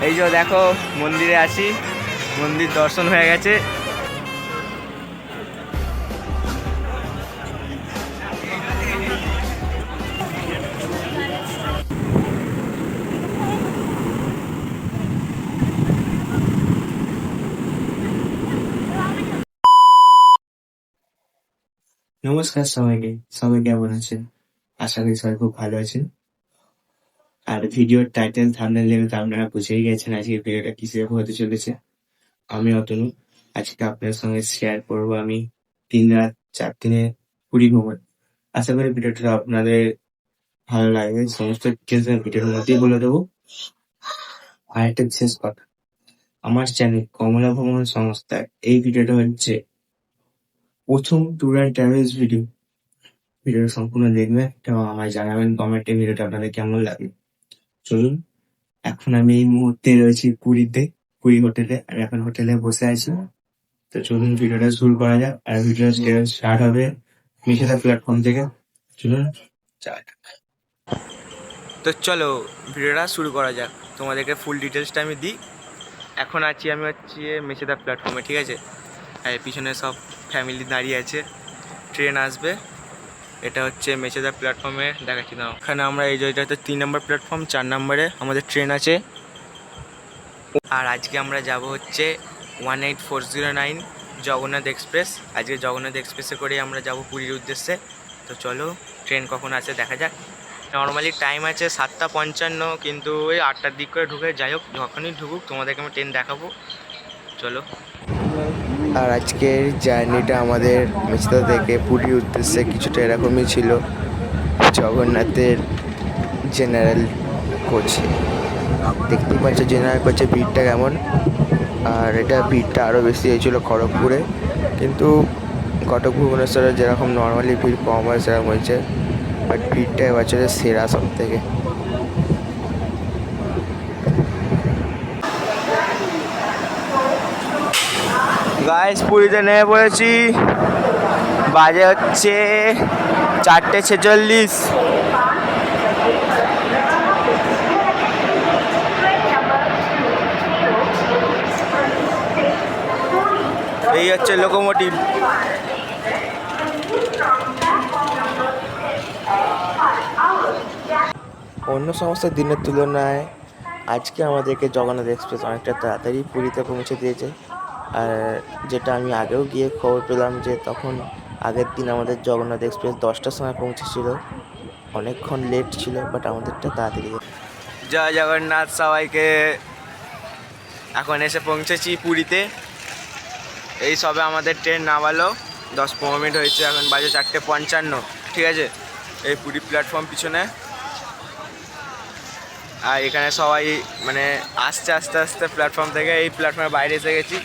এই যে দেখো মন্দিরে আছি, মন্দির দর্শন হয়ে গেছে। নমস্কার সবাইকে। সবাই কেমন আছেন? আশা করি সবাই খুব ভালো আছেন। আর ভিডিওর টাইটেল থাম্বনেল দেখে তো আপনারা বুঝেই গেছেন আজকে ভিডিওটা কিসের উপর হতে চলেছে। আমি অতনু। আজকে আপনাদের সঙ্গে শেয়ার করবো আমি 3 রাত 4 দিনে পুরী ভ্রমণ। আশা করি ভিডিওটা আপনাদের ভালো লাগবে। সমস্ত ডিটেলস আমি ভিডিওর মধ্যেই বলে দেবো। আর একটা বিশেষ কথা, আমার চ্যানেল কমলা ভ্রমণ সংস্থার এই ভিডিওটা হচ্ছে প্রথম ট্যুর অ্যান্ড ট্রাভেলস ভিডিও। ভিডিওটা সম্পূর্ণ দেখবেন এবং আমায় জানাবেন কমেন্টে ভিডিওটা আপনাদের কেমন লাগে। চলুন, এখন আমি এই মুহূর্তে রয়েছি পুরীতে, পুরী হোটেলে। আর এখন হোটেলে বসে আছি। তো চলুন ভিডিওটা শুরু করা যাক। আর ভিডিওটা স্টার্ট হবে মিশিদা প্ল্যাটফর্ম থেকে। চলুন যাক। তো চলো ভিডিওটা শুরু করা যাক। তোমাদেরকে ফুল ডিটেলসটা আমি দিই। এখন আছি আমি মেছেদা প্ল্যাটফর্মে, ঠিক আছে। আর পিছনে সব ফ্যামিলি দাঁড়িয়ে আছে, ট্রেন আসবে। এটা হচ্ছে মেছেদা প্ল্যাটফর্মে দেখাচ্ছি না। এখানে আমরা এই যে এটা হচ্ছে 3 নম্বর প্ল্যাটফর্ম, 4 নম্বরে আমাদের ট্রেন আছে। আর আজকে আমরা যাব হচ্ছে 18409 জগন্নাথ এক্সপ্রেস। আজকে জগন্নাথ এক্সপ্রেসে করেই আমরা যাব পুরীর উদ্দেশ্যে। তো চলো ট্রেন কখন আসে দেখা যাক। নর্মালি টাইম আছে 7:55, কিন্তু ওই 8টার দিক করে ঢুকে, যাই হোক যখনই ঢুকুক তোমাদেরকে আমি ট্রেন দেখাবো। চলো। আর আজকের জার্নিটা আমাদের মেচেদা থেকে পুরীর উদ্দেশ্যে কিছুটা এরকমই ছিল। জগন্নাথের জেনারেল কোচে দেখতেই পাচ্ছ জেনারেল কোচে ভিড়টা কেমন। আর এটা ভিড়টা আরও বেশি হয়েছিল খড়গপুরে, কিন্তু কটক ভুবনেশ্বরে যেরকম নর্মালি ভিড় কম হয় সেরকম হয়েছে। বাট ভিড়টা এবছরের সেরা সব থেকে। গাইস পুরীতে নেমে পড়েছি। বাজে হচ্ছে 4:46। এই হচ্ছে লোকোমোটিভ। অন্য সমস্ত দিনের তুলনায় আজকে আমাদেরকে জগন্নাথ এক্সপ্রেস অনেকটা তাড়াতাড়ি পুরীতে পৌঁছে দিয়েছে। আর যেটা আমি আগেও গিয়ে খবর পেলাম যে তখন আগের দিন আমাদের জগন্নাথ এক্সপ্রেস 10টার সময় পৌঁছেছিল, অনেকক্ষণ লেট ছিল, বাট আমাদেরটা তাড়াতাড়ি। জয় জগন্নাথ সবাইকে। এখন এসে পৌঁছেছি পুরীতে। এই সবে আমাদের ট্রেন নামালো, 10-15 মিনিট হয়েছে। এখন বাজে 4:55, ঠিক আছে। এই পুরী প্ল্যাটফর্ম পিছনে। আর এখানে সবাই মানে আস্তে আস্তে আস্তে প্ল্যাটফর্ম থেকে এই প্ল্যাটফর্মের বাইরে এসে গেছি।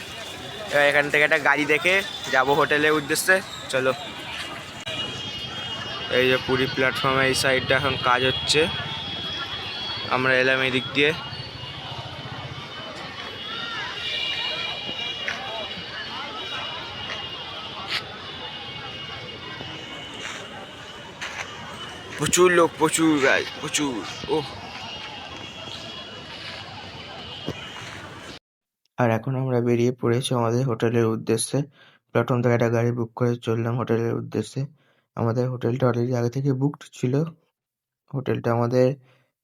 এবার এখান থেকে একটা গাড়ি দেখে যাব হোটেলের উদ্দেশ্যে। চলো। এই যে পুরী প্ল্যাটফর্মে এই সাইডটা এখন কাজ হচ্ছে, আমরা এলাম এই দিক দিয়ে। প্রচুর লোক, প্রচুর গাছ, প্রচুর। ও আর এখন আমরা বেরিয়ে পড়েছি আমাদের হোটেলের উদ্দেশ্যে। প্ল্যাটফর্ম থেকে একটা গাড়ি বুক করে চললাম হোটেলের উদ্দেশ্যে। আমাদের হোটেলটা অলরেডি আগে থেকে বুকড ছিল। হোটেলটা আমাদের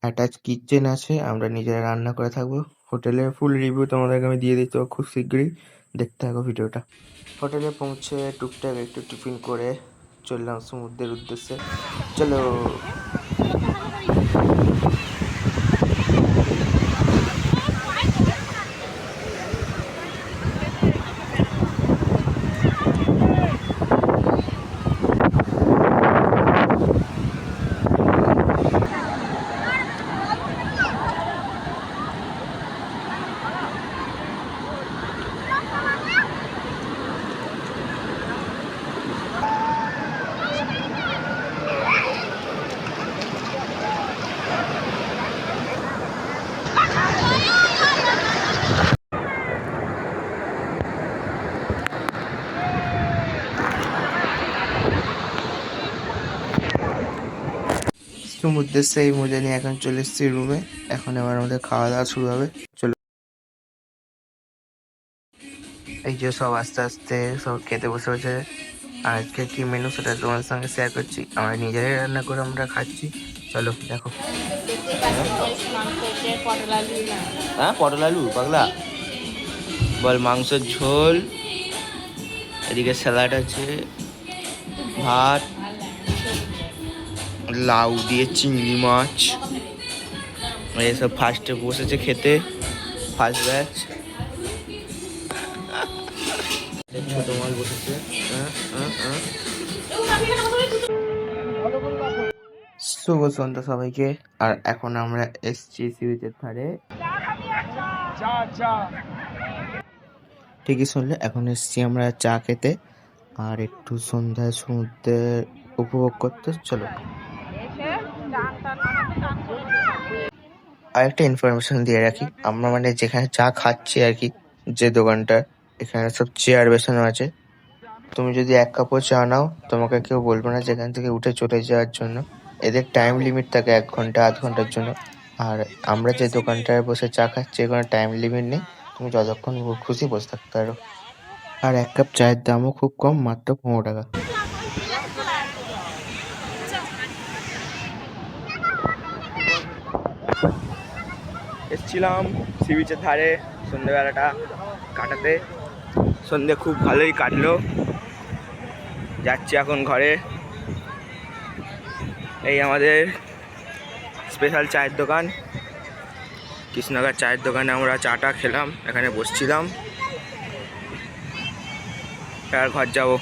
অ্যাটাচ কিচেন আছে, আমরা নিজেরা রান্না করে থাকবো। হোটেলের ফুল রিভিউ তোমাদেরকে আমি দিয়ে দিতে খুব শীঘ্রই, দেখতে থাকো ভিডিওটা। হোটেলে পৌঁছে টুকটাক একটু টিফিন করে চললাম সমুদ্রের উদ্দেশ্যে। চলো। সমুদ্রের সেই মজা নিয়ে এখন চলে এসেছি রুমে। এখন আবার আমাদের খাওয়া দাওয়া শুরু হবে। চলো। এই যে সব আস্তে আস্তে সব খেতে বসে হয়েছে। আর আজকে কি মেনু সেটা তোমাদের সঙ্গে শেয়ার করছি। আমরা নিজেরাই রান্না করে আমরা খাচ্ছি। চলো দেখো। হ্যাঁ, পটল আলু পাগলা বল, মাংসের ঝোল, এদিকে স্যালাড আছে, ভাত, লাউ দিয়ে চিংড়ি মাছ। এসব ফার্স্টে বসেছে খেতে, ফার্স্ট ব্যাচ। ছোট মাল বসেছে। শুভ সন্ধ্যা সবাইকে। আর এখন আমরা এসছি সি বিচের ধারে। ঠিকই শুনলে, এখন এসছি আমরা চা খেতে আর একটু সন্ধ্যায় সমুদ্রের উপভোগ করতে। চলো। আর একটা ইনফরমেশন দিয়ে রাখি, আমরা মানে যেখানে চা খাচ্ছি আর কি, যে দোকানটা, এখানে সব চেয়ার বেছানো আছে। তুমি যদি এক কাপও চা নাও, তোমাকে কেউ বলবে না যেখান থেকে উঠে চলে যাওয়ার জন্য। এদের টাইম লিমিট থাকে 1 ঘন্টা আধ ঘন্টার জন্য। আর আমরা যে দোকানটায় বসে চা খাচ্ছি, কোনো টাইম লিমিট নেই, তুমি যতক্ষণ খুশি বসে থাকতে পারো। আর এক কাপ চায়ের দামও খুব কম, মাত্র 15 টাকা। এসছিলাম সি বিচের ধারে সন্ধ্যেবেলাটা কাটাতে। সন্ধ্যে খুব ভালোই কাটলো। যাচ্ছি এখন ঘরে। এই আমাদের স্পেশাল চায়ের দোকান, কৃষ্ণনগর চায়ের দোকানে আমরা চাটা খেলাম, এখানে বসছিলাম। আর ঘর যাবো।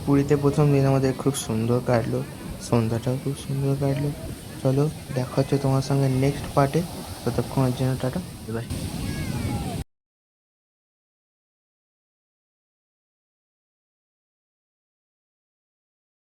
পুরীতে প্রথম দিন আমাদের খুব সুন্দর কাটলো, সন্ধ্যাটাও খুব সুন্দর কাটলো। চলো দেখা হচ্ছে তোমার সঙ্গে নেক্সট পার্টে। ততক্ষণের জন্য টাটা, বাই।